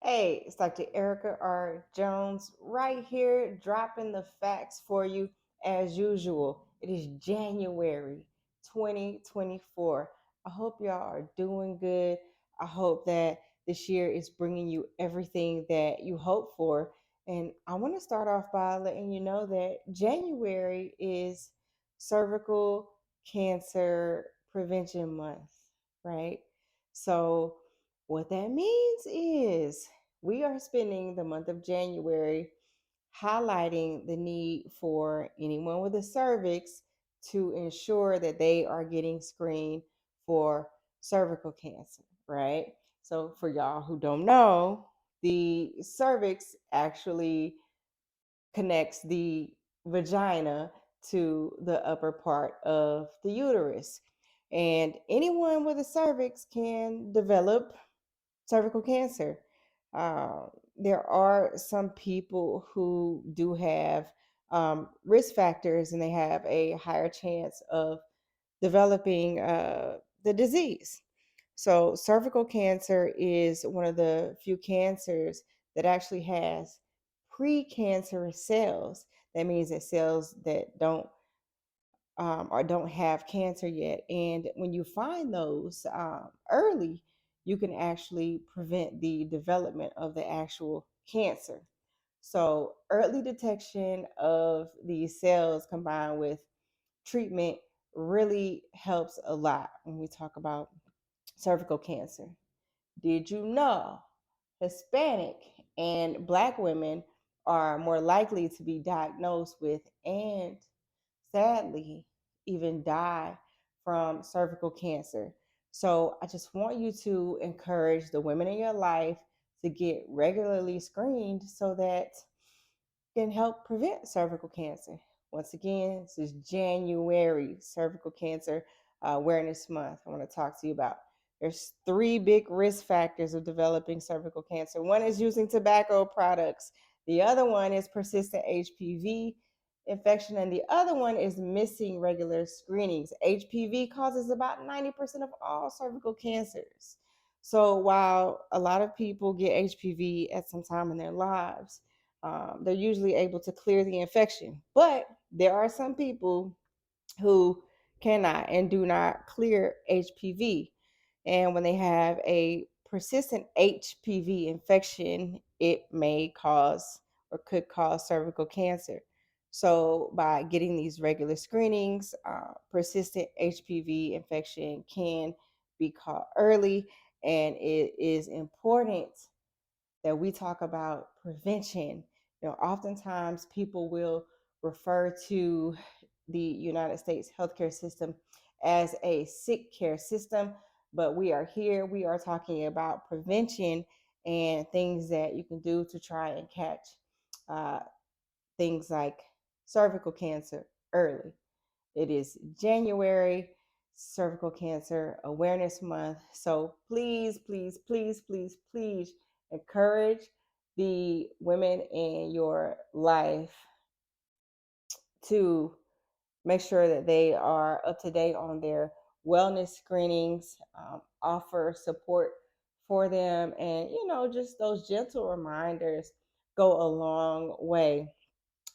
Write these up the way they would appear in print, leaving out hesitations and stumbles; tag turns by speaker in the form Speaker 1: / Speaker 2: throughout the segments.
Speaker 1: Hey, it's Dr. Erica R. Jones right here, dropping the facts for you as usual. It is January 2024. I hope y'all are doing good. I hope that this year is bringing you everything that you hope for. And I want to start off by letting you know that January is Cervical Cancer Prevention Month, right? So, what that means is we are spending the month of January highlighting the need for anyone with a cervix to ensure that they are getting screened for cervical cancer, right? So, for y'all who don't know, the cervix actually connects the vagina to the upper part of the uterus. And anyone with a cervix can develop cervical cancer. Uh, there are some people who do have risk factors and they have a higher chance of developing the disease. So, cervical cancer is one of the few cancers that actually has precancerous cells. That means that cells that don't or don't have cancer yet. And when you find those early, you can actually prevent the development of the actual cancer. So, early detection of these cells combined with treatment really helps a lot when we talk about cervical cancer. Did you know Hispanic and Black women are more likely to be diagnosed with and sadly even die from cervical cancer? So I just want you to encourage the women in your life to get regularly screened so that can help prevent cervical cancer. Once again, this is January Cervical Cancer Awareness Month. I want to talk to you about. There's three big risk factors of developing cervical cancer. One is using tobacco products. The other one is persistent HPV infection, and the other one is missing regular screenings. HPV causes about 90% of all cervical cancers. So while a lot of people get HPV at some time in their lives, they're usually able to clear the infection. But there are some people who cannot and do not clear HPV. And when they have a persistent HPV infection, it may cause or could cause cervical cancer. So, by getting these regular screenings, persistent HPV infection can be caught early, and it is important that we talk about prevention. Oftentimes people will refer to the United States healthcare system as a sick care system, but we are talking about prevention and things that you can do to try and catch uh, things like cervical cancer early. It is January Cervical Cancer Awareness Month. So please, please, please, please, please encourage the women in your life to make sure that they are up to date on their wellness screenings, offer support for them, and just those gentle reminders go a long way.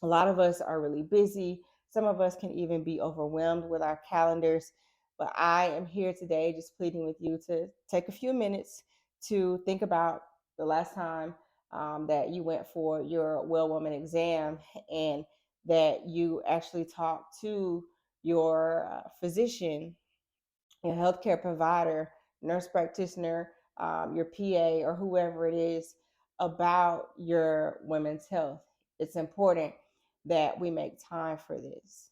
Speaker 1: A lot of us are really busy. Some of us can even be overwhelmed with our calendars. But I am here today just pleading with you to take a few minutes to think about the last time that you went for your well woman exam and that you actually talked to your physician, your healthcare provider, nurse practitioner, your PA, or whoever it is about your women's health. It's important that we make time for this.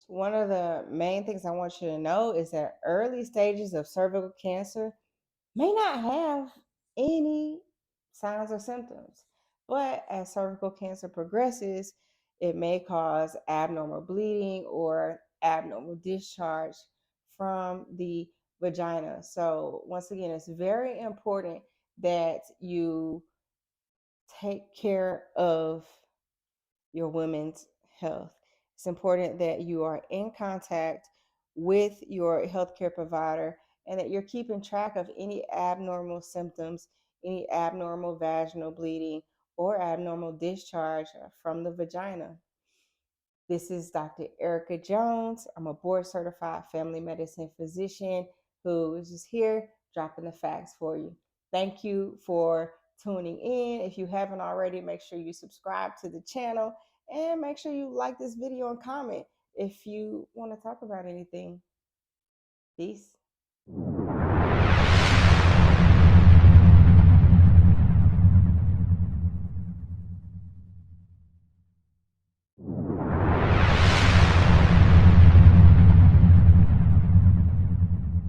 Speaker 1: One of the main things I want you to know is that early stages of cervical cancer may not have any signs or symptoms, but as cervical cancer progresses, it may cause abnormal bleeding or abnormal discharge from the vagina. So, once again, it's very important that you take care of your women's health. It's important that you are in contact with your healthcare provider and that you're keeping track of any abnormal symptoms, any abnormal vaginal bleeding or abnormal discharge from the vagina. This is Dr. Erica Jones. I'm a board certified family medicine physician who is just here dropping the facts for you. Thank you for tuning in. If you haven't already, make sure you subscribe to the channel and make sure you like this video and comment if you want to talk about anything. Peace.